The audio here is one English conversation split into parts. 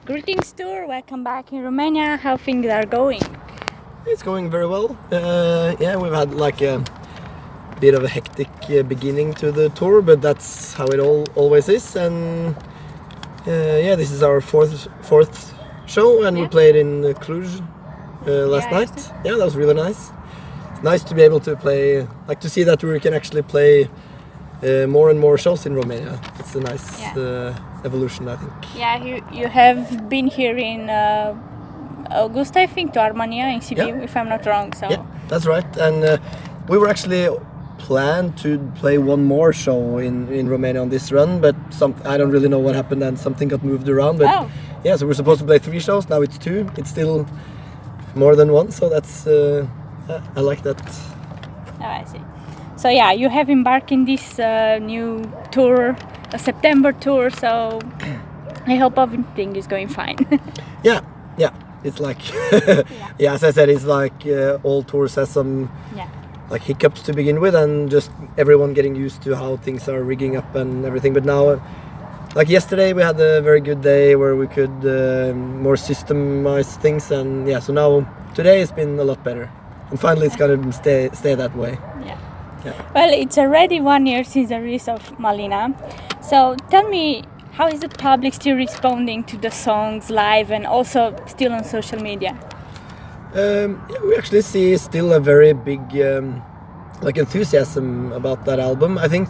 Greetings Tour, welcome back in Romania. How things are going? It's going very well. We've had like a bit of a hectic beginning to the tour, but that's how it always is. And this is our fourth show, and we played in Cluj last night. Yeah, that was really nice. It's nice to be able to play, like to see that we can actually play more and more shows in Romania. It's a nice evolution, I think. Yeah, you have been here in August, I think, to Armenia in Sibiu, if I'm not wrong. So yeah, that's right. And we were actually planned to play one more show in Romania on this run, but I don't really know what happened, and something got moved around. But yeah, so we're supposed to play 3 shows. Now it's 2. It's still more than 1, so that's I like that. Oh, I see. So yeah, you have embarked in this new tour, a September tour. So I hope everything is going fine. Yeah. It's like as I said, it's like all tours has some like hiccups to begin with, and just everyone getting used to how things are rigging up and everything. But now, like yesterday, we had a very good day where we could more systemize things, and so now today has been a lot better, and finally it's gonna stay that way. Yeah. Well, it's already 1 year since the release of Malina. So tell me, how is the public still responding to the songs live and also still on social media? We actually see still a very big enthusiasm about that album. I think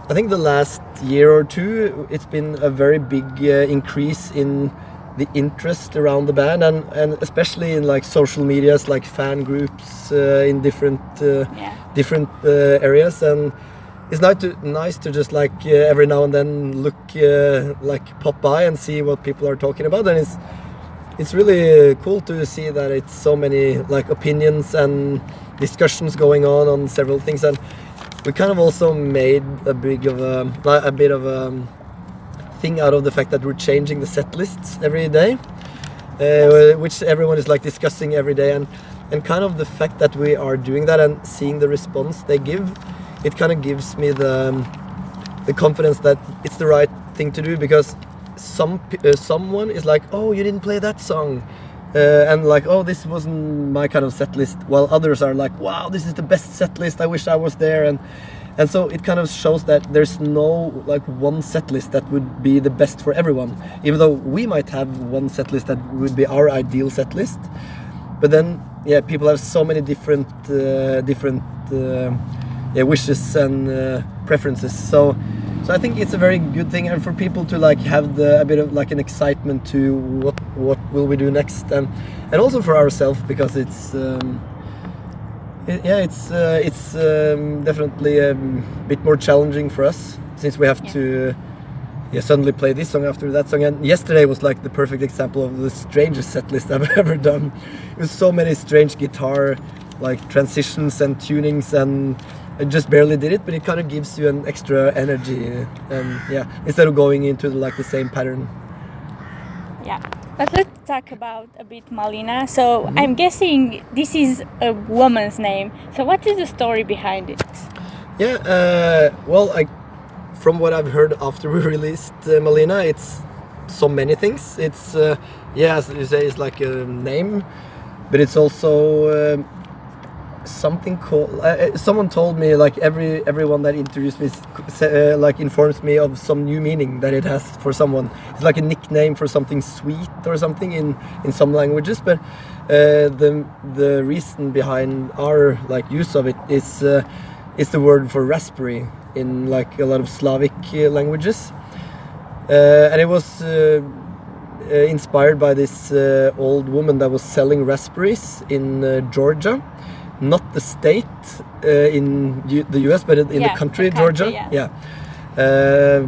the last year or two it's been a very big increase in the interest around the band, and especially in like social medias, like fan groups in different areas. And it's nice to just like every now and then look pop by and see what people are talking about, and it's really cool to see that it's so many like opinions and discussions going on several things. And we kind of also made a bit of a thing out of the fact that we're changing the set lists every day, which everyone is like discussing every day, and kind of the fact that we are doing that and seeing the response they give, it kind of gives me the confidence that it's the right thing to do, because someone is like, oh, you didn't play that song, and like, oh, this wasn't my kind of set list, while others are like, wow, this is the best set list, I wish I was there. And so it kind of shows that there's no like one set list that would be the best for everyone, even though we might have one set list that would be our ideal set list. But then people have so many different wishes and preferences. So I think it's a very good thing, and for people to like have a bit of like an excitement to what will we do next, and also for ourselves, because it's definitely a bit more challenging for us, since we have to suddenly play this song after that song. And yesterday was like the perfect example of the strangest set list I've ever done. It was so many strange guitar like transitions and tunings, and I just barely did it, but it kind of gives you an extra energy, instead of going into the same pattern. But let's talk about a bit Malina. So I'm guessing this is a woman's name. So what is the story behind it? From what I've heard after we released Malina, it's so many things. It's as you say, it's like a name, but it's also something called. Someone told me like everyone that introduced me informs me of some new meaning that it has for someone. It's like a nickname for something sweet or something in some languages. But the reason behind our like use of it is the word for raspberry in like a lot of Slavic languages, and it was inspired by this old woman that was selling raspberries in Georgia. Not the state in the US, but in the country, Georgia.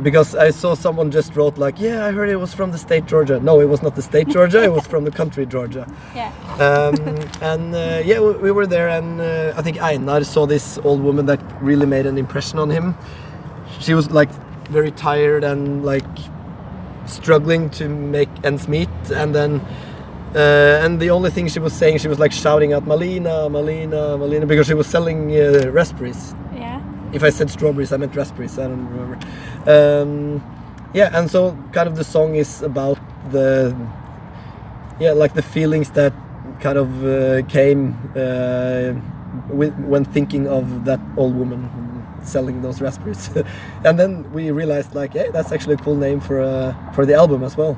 Because I saw someone just wrote like, I heard it was from the state Georgia. No, it was not the state Georgia, it was from the country Georgia. We were there, and I think Einar saw this old woman that really made an impression on him. She was like very tired and like struggling to make ends meet, and then and the only thing she was saying, she was like shouting out Malina, Malina, Malina, because she was selling raspberries. If I said strawberries, I meant raspberries. I don't remember. yeah, and so kind of the song is about the like the feelings that kind of came when thinking of that old woman selling those raspberries. And then we realized like, hey, that's actually a cool name for the album as well.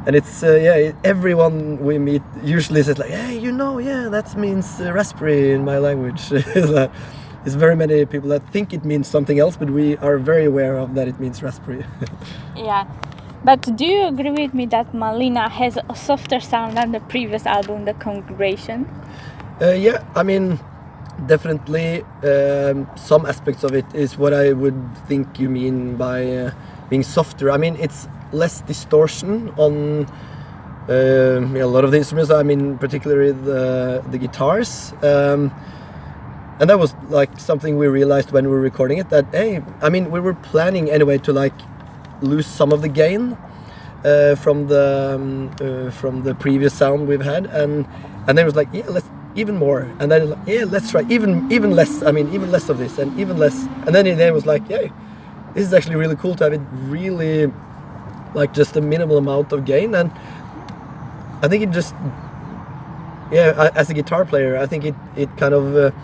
And it's everyone we meet usually says like, hey, that means raspberry in my language. There's very many people that think it means something else, but we are very aware of that it means raspberry. Yeah, but do you agree with me that Malina has a softer sound than the previous album, The Congregation? Yeah, I mean, definitely some aspects of it is what I would think you mean by being softer. I mean, it's less distortion on a lot of the instruments. I mean, particularly the guitars. And that was like something we realized when we were recording it, that, hey, I mean, we were planning anyway to like lose some of the gain from the previous sound we've had, and then it was like, yeah, let's even more, and then like, yeah, let's try even less. I mean, even less of this and even less, and then it was like, yeah, this is actually really cool to have it really like just a minimal amount of gain. And I think it just, as a guitar player, I think it kind of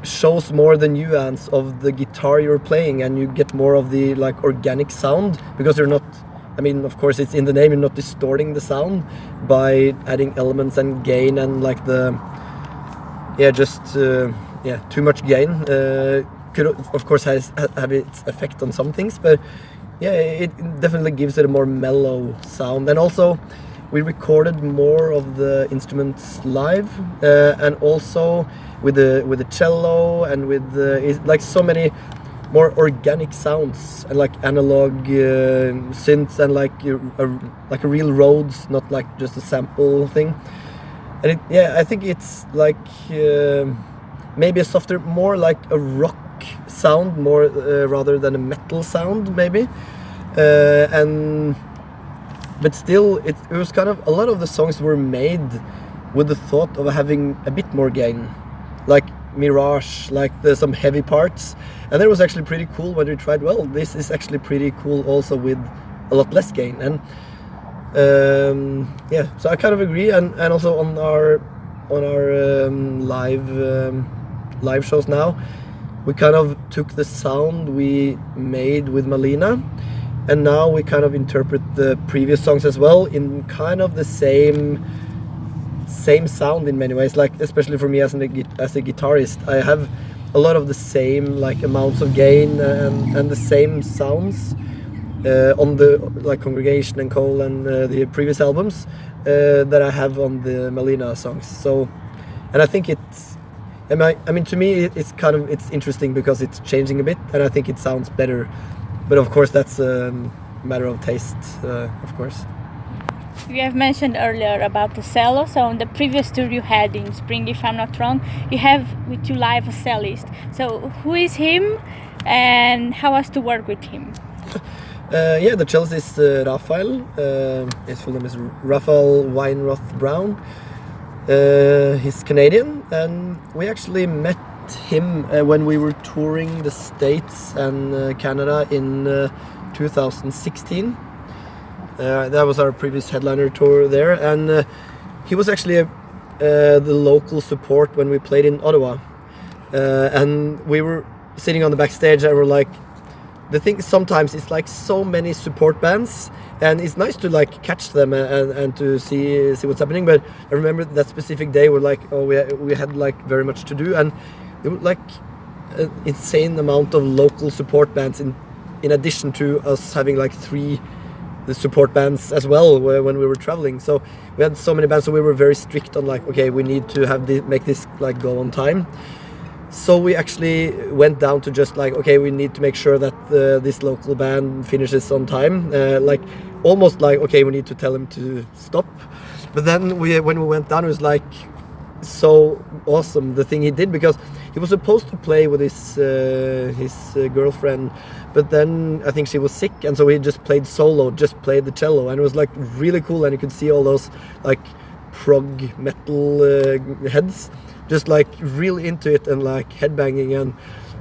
shows more the nuance of the guitar you're playing, and you get more of the like organic sound, because you're not, I mean, of course it's in the name, you're not distorting the sound by adding elements and gain and like too much gain could of course have its effect on some things, but yeah, it definitely gives it a more mellow sound. And also we recorded more of the instruments live, and also with the cello and with like so many more organic sounds and like analog synths and like a real Rhodes, not like just a sample thing. And I think it's like maybe a softer, more like a rock sound, more rather than a metal sound maybe, but still it was kind of, a lot of the songs were made with the thought of having a bit more gain, like Mirage, like some heavy parts, and it was actually pretty cool when we tried, well, this is actually pretty cool also with a lot less gain. And so I kind of agree. And also on our live shows now, we kind of took the sound we made with Malina, and now we kind of interpret the previous songs as well in kind of the same sound in many ways. Like especially for me as a guitarist, I have a lot of the same like amounts of gain and the same sounds on the like Congregation and Cole and the previous albums that I have on the Malina songs. So, and I think it's, I mean to me it's interesting because it's changing a bit, and I think it sounds better. But of course that's a matter of taste, of course. You have mentioned earlier about the cello. So on the previous tour you had in spring, if I'm not wrong, you have with you live a cellist. So who is him, and how was to work with him? The cellist is Raphael. His full name is Raphael Weinroth Brown. He's Canadian, and we actually met him when we were touring the States and Canada in 2016. That was our previous headliner tour there, and he was actually the local support when we played in Ottawa, and we were sitting on the backstage and we're like, the thing sometimes it's like so many support bands, and it's nice to like catch them and to see what's happening. But I remember that specific day we're like, oh, we had like very much to do, and it was like an insane amount of local support bands in addition to us having like 3 the support bands as well when we were traveling. So we had so many bands, so we were very strict on like, okay, we need to make this like go on time. So we actually went down to just like, okay, we need to make sure that this local band finishes on time, like almost like, okay, we need to tell him to stop. But then when we went down, it was like so awesome the thing he did, because he was supposed to play with his girlfriend, but then I think she was sick, and so he just played solo, just played the cello, and it was like really cool. And you could see all those like prog metal heads just like really into it and like headbanging, and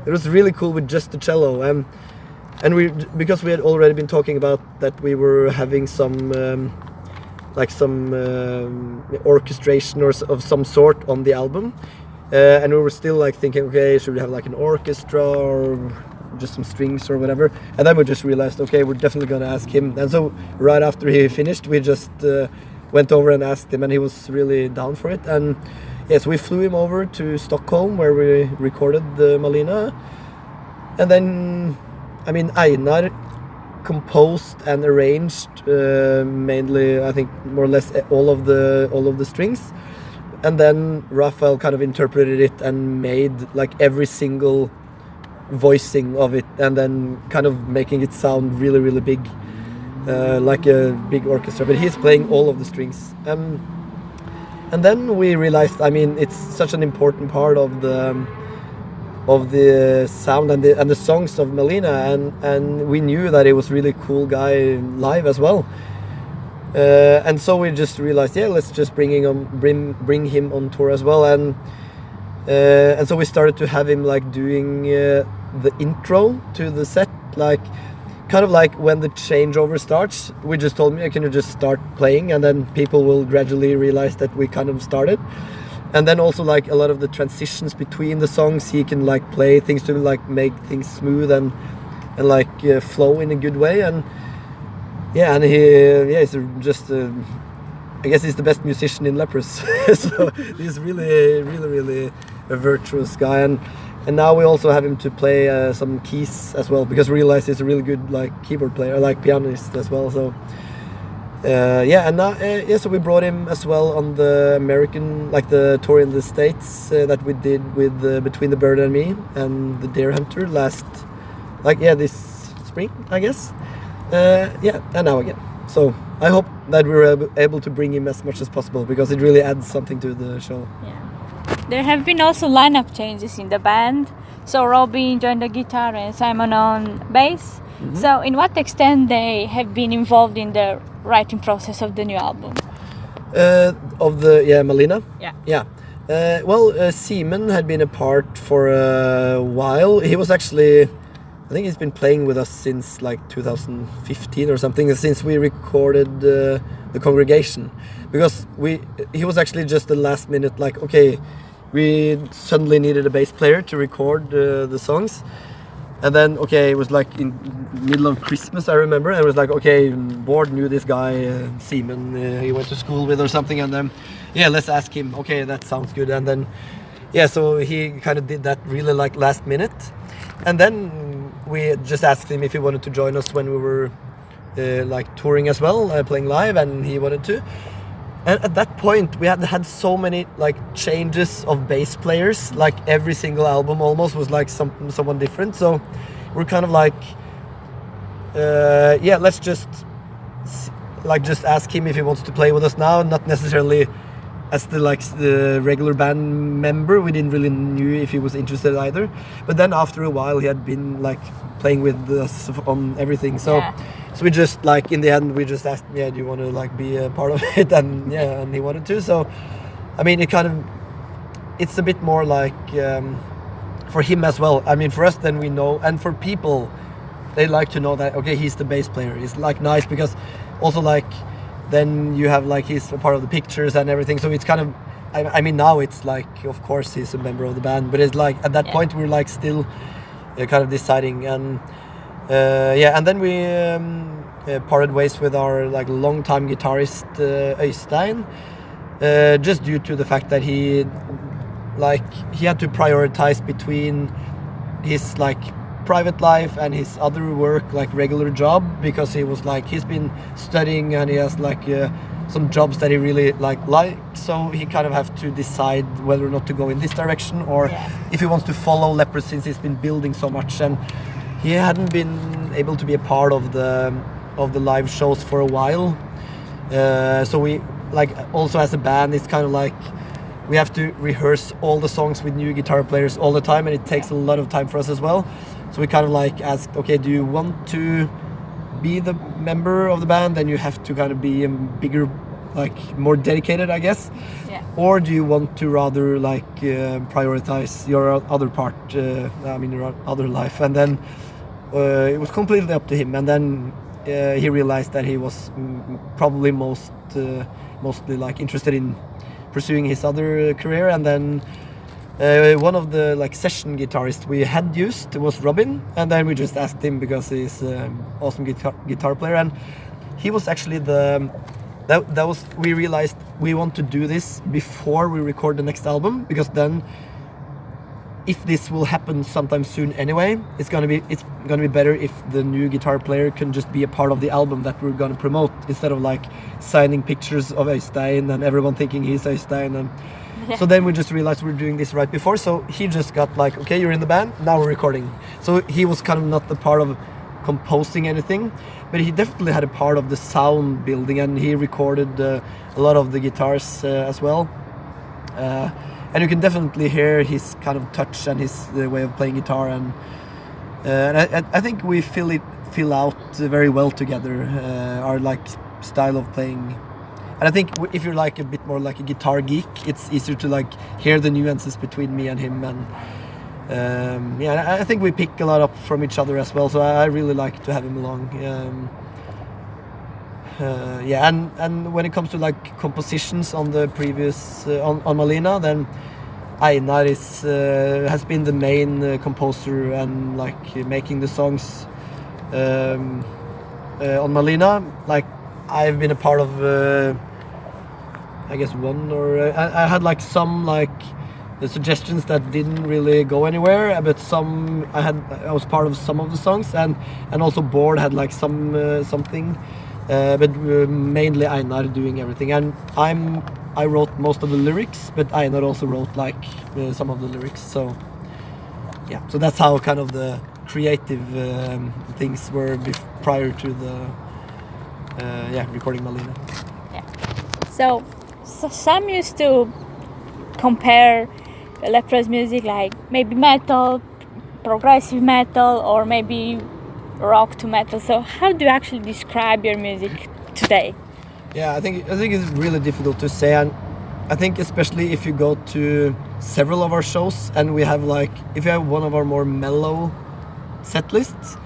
it was really cool with just the cello. And and because we had already been talking about that we were having some orchestration of some sort on the album, and we were still like thinking, okay, should we have like an orchestra or just some strings or whatever, and then we just realized, okay, we're definitely gonna ask him. And so right after he finished, we just went over and asked him, and he was really down for it. And yes, we flew him over to Stockholm where we recorded the Malina, and then I mean Einar composed and arranged mainly, I think, more or less all of the strings, and then Raphael kind of interpreted it and made like every single voicing of it, and then kind of making it sound really, really big, like a big orchestra. But he's playing all of the strings, and then we realized, I mean, it's such an important part of the sound and the songs of Malina, and we knew that he was really cool guy live as well, and so we just realized, yeah, let's just bring him on tour as well. And so we started to have him like doing the intro to the set, like kind of like when the changeover starts. We just told him, can you just start playing, and then people will gradually realize that we kind of started. And then also like a lot of the transitions between the songs, he can like play things to like make things smooth and like flow in a good way. And yeah, and he's just I guess he's the best musician in Leprous. So he's really a virtuous guy. And now we also have him to play some keys as well, because we realize he's a really good like keyboard player, like pianist as well. So and now so we brought him as well on the American, like the tour in the States that we did with Between the Bird and Me and the Deer Hunter this spring, I guess. And now again. So I hope that we were able to bring him as much as possible, because it really adds something to the show. Yeah. There have been also lineup changes in the band. So Robin joined the guitar and Simon on bass. Mm-hmm. So in what extent they have been involved in the writing process of the new album? Of the Malina? Yeah. Simon had been a part for a while. He was actually, I think he's been playing with us since like 2015 or something, since we recorded the Congregation. Because he was actually just the last minute, like, okay, we suddenly needed a bass player to record the songs. And then, okay, it was like in middle of Christmas, I remember, and it was like, okay, Bård knew this guy, Simon, he went to school with or something, and then, let's ask him. Okay, that sounds good. And then, so he kind of did that really like last minute. And then we just asked him if he wanted to join us when we were like touring as well, playing live, and he wanted to. And at that point, we had so many like changes of bass players. Like every single album almost was like someone different. So we're kind of like, let's just ask him if he wants to play with us now. Not necessarily as the regular band member. We didn't really knew if he was interested either. But then after a while, he had been like playing with us on everything. So. Yeah. So we just like in the end we just asked, do you want to like be a part of it? And and he wanted to. So I mean, it's a bit more like for him as well. I mean, for us then we know, and for people they like to know that, okay, he's the bass player. It's like nice, because also like then you have like he's a part of the pictures and everything. So it's kind of, I mean now it's like, of course he's a member of the band, but it's like at that point we're like still kind of deciding. And and then we parted ways with our like longtime guitarist Øystein, just due to the fact that he had to prioritize between his like private life and his other work, like regular job, because he was like, he's been studying and he has like some jobs that he really like, so he kind of have to decide whether or not to go in this direction, or if he wants to follow Leprous, since he's been building so much. And he hadn't been able to be a part of the live shows for a while, so we like also as a band, it's kind of like we have to rehearse all the songs with new guitar players all the time, and it takes a lot of time for us as well. So we kind of like asked, okay, do you want to be the member of the band? Then you have to kind of be a bigger, like more dedicated, I guess. Or do you want to rather like prioritize your other part, your other life? And then it was completely up to him. And then he realized that he was probably mostly like interested in pursuing his other career. And then one of the like session guitarists we had used was Robin, and then we just asked him because he's an awesome guitar player, and he was actually we realized we want to do this before we record the next album, because then if this will happen sometime soon anyway, it's gonna be better if the new guitar player can just be a part of the album that we're gonna promote, instead of like signing pictures of Øystein and everyone thinking he's Øystein. And so then we just realized we're doing this right before, so he just got like, okay, you're in the band, now we're recording. So he was kind of not the part of composing anything, but he definitely had a part of the sound building, and he recorded a lot of the guitars as well. And you can definitely hear his kind of touch and his way of playing guitar, and I think we fill out very well together, our like style of playing. And I think if you're like a bit more like a guitar geek, it's easier to like hear the nuances between me and him. And I think we pick a lot up from each other as well, so I really like to have him along. And when it comes to like compositions on the previous on Malina, then Einar has been the main composer and like making the songs on Malina. Like I've been a part of I guess one, or I had like some like the suggestions that didn't really go anywhere, but I was part of some of the songs, and also Bård had like something, but mainly Einar doing everything. And I wrote most of the lyrics, but Einar also wrote like some of the lyrics. So yeah, so that's how kind of the creative things were prior to the recording Malina. Yeah. So some used to compare Leprous music like maybe metal, progressive metal, or maybe rock to metal. So how do you actually describe your music today? Yeah, I think it's really difficult to say, and I think especially if you go to several of our shows and we have like, if you have one of our more mellow set lists,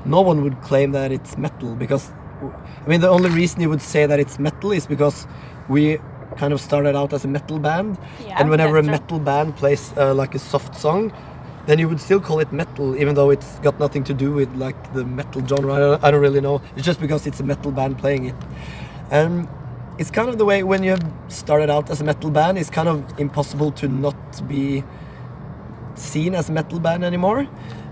no one would claim that it's metal, because I mean the only reason you would say that it's metal is because we kind of started out as a metal band, and whenever a metal band plays like a soft song, then you would still call it metal, even though it's got nothing to do with like the metal genre. I don't really know. It's just because it's a metal band playing it. And it's kind of the way when you have started out as a metal band, it's kind of impossible to not be seen as a metal band anymore.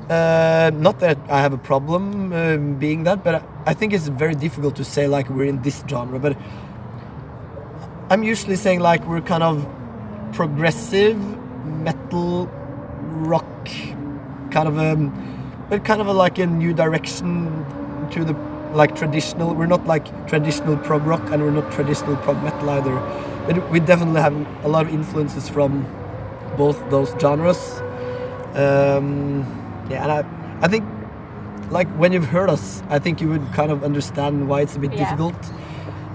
Not that I have a problem being that, but I think it's very difficult to say like we're in this genre. But I'm usually saying like we're kind of progressive metal rock, kind of like a new direction to the like traditional. We're not like traditional prog rock, and we're not traditional prog metal either, but we definitely have a lot of influences from both those genres. And I think like when you've heard us, I think you would kind of understand why it's a bit difficult.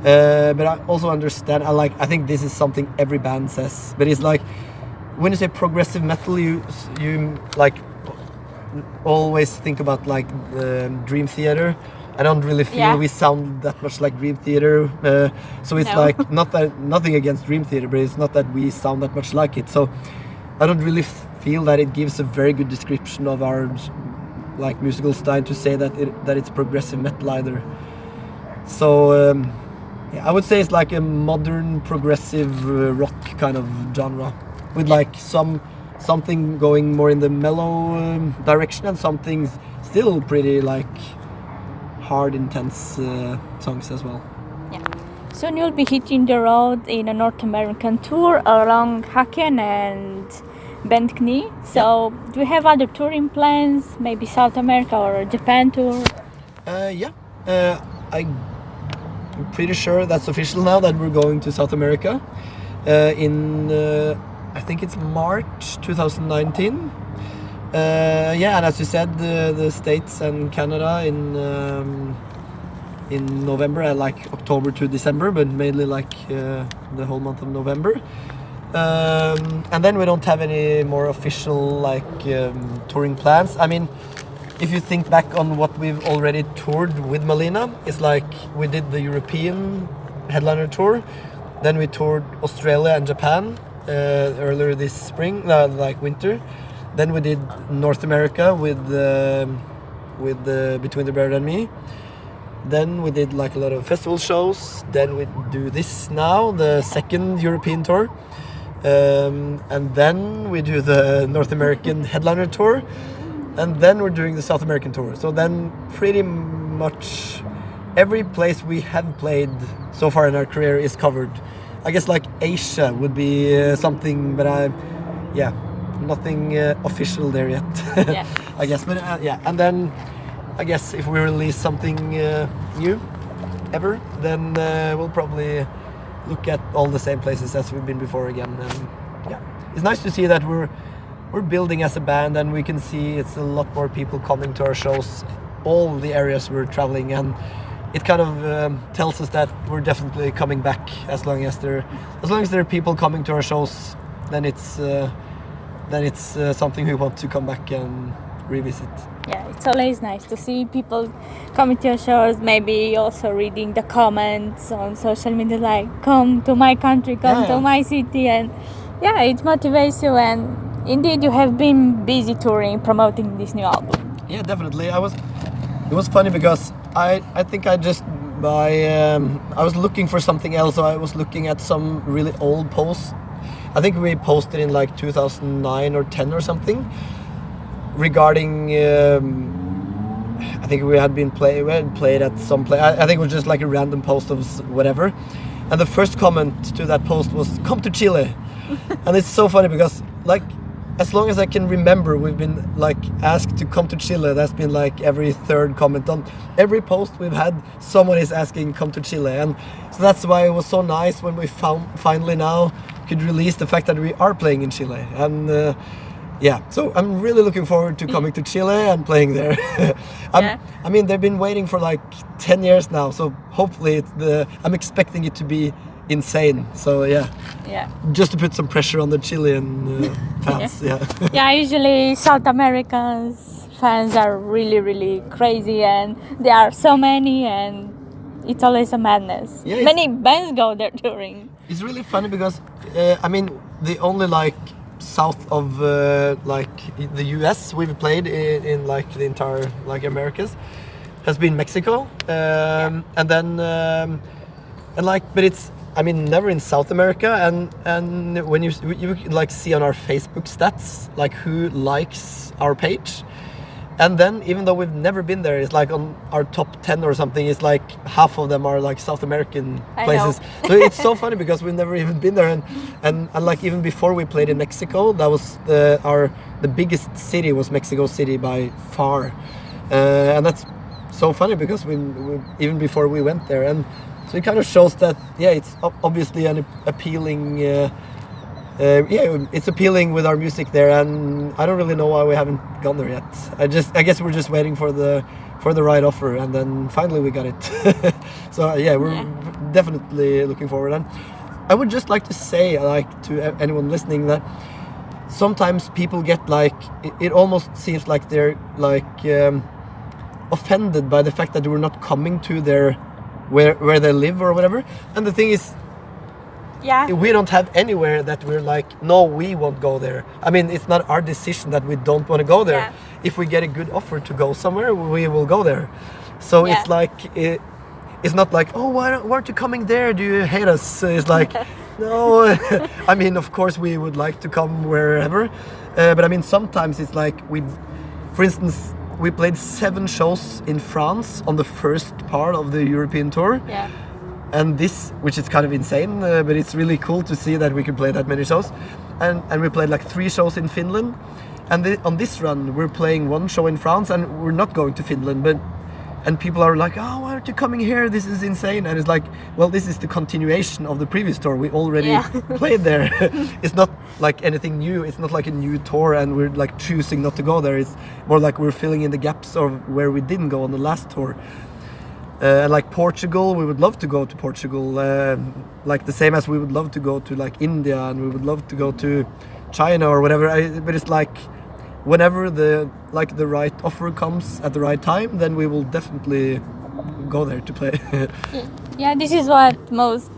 But I also understand, I think this is something every band says, but it's like when you say progressive metal, you like always think about like Dream Theater. I don't really feel we sound that much like Dream Theater, so it's like nothing against Dream Theater, but it's not that we sound that much like it. So I don't really feel that it gives a very good description of our like musical style to say that it's progressive metal either. So I would say it's like a modern progressive rock kind of genre, with like something going more in the mellow direction, and something still pretty like hard, intense songs as well. Yeah. Soon you'll be hitting the road in a North American tour along Haken and Bent Knee. So do you have other touring plans? Maybe South America or Japan tour? I'm pretty sure that's official now that we're going to South America in I think it's March 2019. And as you said, the States and Canada in November, like October to December, but mainly like the whole month of November. And then we don't have any more official like touring plans. I mean, if you think back on what we've already toured with Malina, it's like we did the European headliner tour, then we toured Australia and Japan earlier this spring, like winter. Then we did North America with Between the Bear and Me. Then we did like a lot of festival shows. Then we do this now, the second European tour. And then we do the North American headliner tour. And then we're doing the South American tour. So then pretty much every place we have played so far in our career is covered. I guess like Asia would be something, but nothing official there yet. Yeah. I guess, but yeah. And then I guess if we release something new ever, then we'll probably look at all the same places as we've been before again. And yeah, it's nice to see that we're building as a band, and we can see it's a lot more people coming to our shows, all the areas we're traveling, and it kind of tells us that we're definitely coming back. As long as there are people coming to our shows, then it's something we want to come back and revisit. Yeah, it's always nice to see people coming to your shows, maybe also reading the comments on social media like, come to my country, come to my city, and yeah, it motivates you. And indeed you have been busy touring, promoting this new album. Yeah, definitely. It was funny because I think I was looking for something else, so I was looking at some really old posts. I think we posted in like 2009 or 10 or something regarding I think we had played at some place. I think it was just like a random post of whatever, and the first comment to that post was "Come to Chile," and it's so funny because like as long as I can remember, we've been like asked to come to Chile. That's been like every third comment on every post we've had. Someone is asking come to Chile, and so that's why it was so nice when we finally now could release the fact that we are playing in Chile. And yeah, so I'm really looking forward to coming to Chile and playing there. I mean, they've been waiting for like 10 years now, so hopefully I'm expecting it to be insane. So yeah, just to put some pressure on the Chilean fans. Yeah, usually South Americans fans are really, really crazy, and there are so many, and it's always a madness. Many bands go there touring. It's really funny because I mean, the only like south of like the US we've played in like the entire like Americas has been Mexico, and then and like, but it's, I mean, never in South America. And when you like see on our Facebook stats like who likes our page, and then even though we've never been there, it's like on our top 10 or something, it's like half of them are like South American places. So it's so funny because we've never even been there, and like even before we played in Mexico, that was the biggest city was Mexico City by far, and that's so funny because we even before we went there, and so it kind of shows that it's obviously an appealing it's appealing with our music there, and I don't really know why we haven't gone there yet. I guess we're just waiting for the right offer, and then finally we got it. So we're definitely looking forward. And I would just like to say, like, to anyone listening, that sometimes people get like it almost seems like they're like offended by the fact that we're not coming to their where they live or whatever. And the thing is, we don't have anywhere that we're like, no, we won't go there. I mean, it's not our decision that we don't want to go there. If we get a good offer to go somewhere, we will go there. So it's like it's not like, oh, why aren't you coming there? Do you hate us? It's like, no. I mean, of course we would like to come wherever, but I mean, sometimes it's like for instance, we played 7 shows in France on the first part of the European tour. And this, which is kind of insane, but it's really cool to see that we can play that many shows. And we played like 3 shows in Finland. And on this run, we're playing 1 show in France, and we're not going to Finland. And people are like, oh, why aren't you coming here? This is insane. And it's like, well, this is the continuation of the previous tour. We already played there. It's not like anything new. It's not like a new tour and we're like choosing not to go there. It's more like we're filling in the gaps of where we didn't go on the last tour. And like Portugal, we would love to go to Portugal, like the same as we would love to go to like India, and we would love to go to China or whatever. But it's like whenever the right offer comes at the right time, then we will definitely go there to play. Yeah, this is what most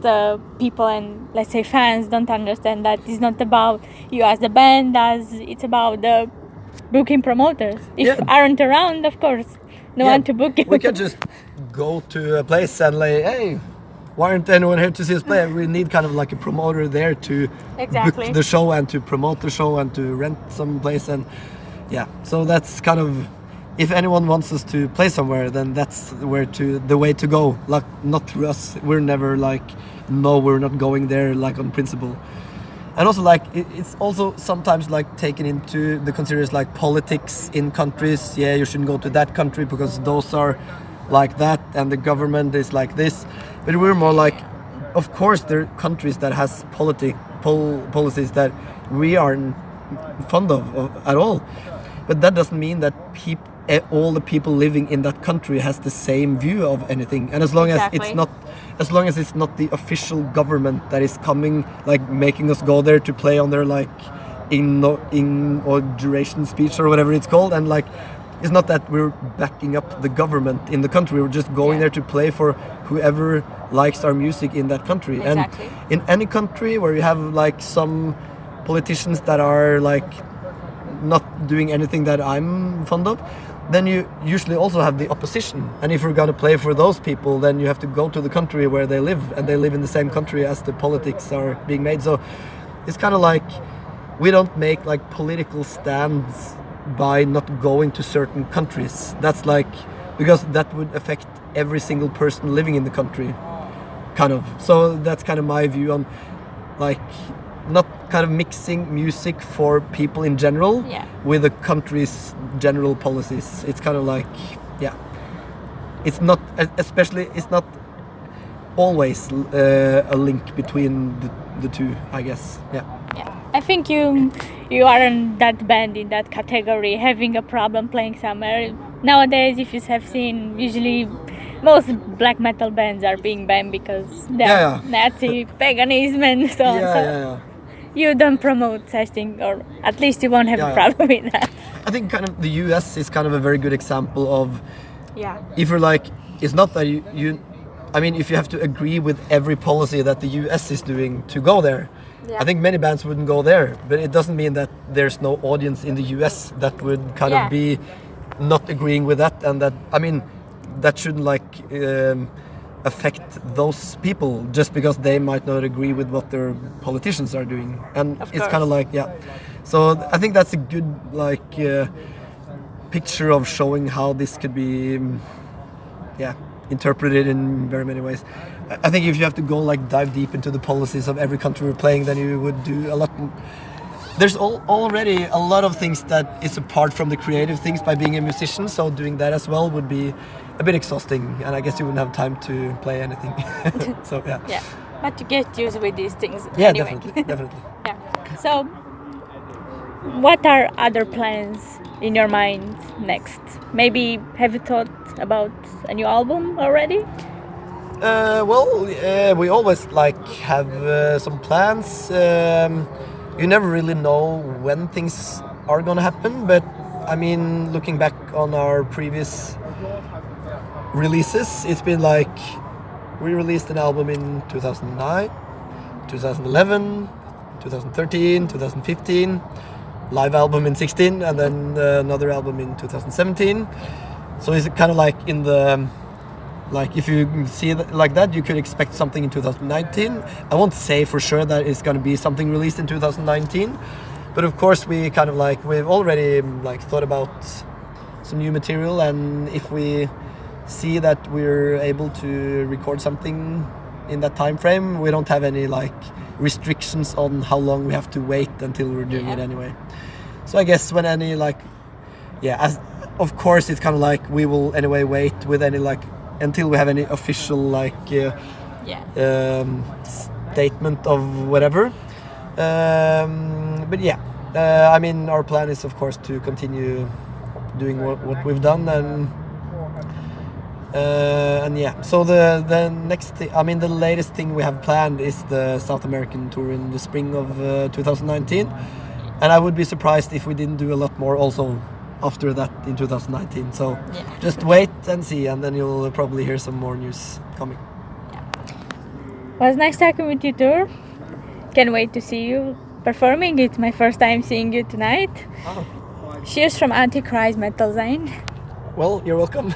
people and, let's say, fans don't understand, that it's not about you as the band, as it's about the booking promoters. If aren't around, of course, no one to book you. We can just go to a place and like, hey, why aren't anyone here to see us play? We need kind of like a promoter there to book the show and to promote the show and to rent some place. And yeah, so that's kind of, if anyone wants us to play somewhere, then that's the way to go. Like, not through us. We're never like, no, we're not going there, like, on principle. And also, like, it's also sometimes like taken into the considerations, like politics in countries. Yeah, you shouldn't go to that country because those are like that and the government is like this. But we're more like, of course there are countries that has policies that we aren't fond of at all. But that doesn't mean that all the people living in that country has the same view of anything. And as long as it's not the official government that is coming, like, making us go there to play on their like inauguration speech or whatever it's called, and like, it's not that we're backing up the government in the country. We're just going there to play for whoever likes our music in that country. And in any country where you have like some politicians that are like not doing anything that I'm fond of, then you usually also have the opposition. And if you're going to play for those people, then you have to go to the country where they live, and they live in the same country as the politics are being made. So it's kind of like, we don't make like political stands by not going to certain countries. That's like, because that would affect every single person living in the country, kind of. So that's kind of my view on, like, not kind of mixing music for people in general with the country's general policies. It's kind of like, it's not, especially, it's not always a link between the two, I guess. I think you aren't that band in that category, having a problem playing somewhere. Nowadays, if you have seen, usually most black metal bands are being banned because they're Nazi, paganism and so on. So you don't promote such thing, or at least you won't have a problem with that. I think kind of the US is kind of a very good example of, if you're like, it's not that I mean, if you have to agree with every policy that the US is doing to go there, I think many bands wouldn't go there, but it doesn't mean that there's no audience in the US that would kind of be not agreeing with that, and that, I mean, that shouldn't like affect those people just because they might not agree with what their politicians are doing. And it's kind of like, so I think that's a good like picture of showing how this could be interpreted in very many ways. I think if you have to go like dive deep into the policies of every country we're playing, then you would do a lot. There's already a lot of things that is apart from the creative things by being a musician, so doing that as well would be a bit exhausting, and I guess you wouldn't have time to play anything. So but you get used with these things anyway. Definitely. So what are other plans in your mind next? Maybe have you thought about a new album already? We always like have some plans. You never really know when things are gonna happen, but I mean, looking back on our previous releases, it's been like, we released an album in 2009, 2011, 2013, 2015, live album in 16, and then another album in 2017. So it's kind of like in the, like, if you see it like that, you could expect something in 2019. I won't say for sure that it's going to be something released in 2019, but of course we kind of like, we've already like thought about some new material, and if we see that we're able to record something in that time frame, we don't have any like restrictions on how long we have to wait until we're doing it anyway. So I guess when any like, as of course it's kind of like we will anyway wait with any like until we have any official like statement of whatever. But I mean, our plan is of course to continue doing what we've done, and so the next thing, I mean, the latest thing we have planned is the South American tour in the spring of 2019, And I would be surprised if we didn't do a lot more also after that in 2019. So just wait and see, and then you'll probably hear some more news coming. Was nice talking with you, Tor. Can't wait to see you performing. It's my first time seeing you tonight. Oh. Cheers from Antichrist Metal Zine. Well, you're welcome.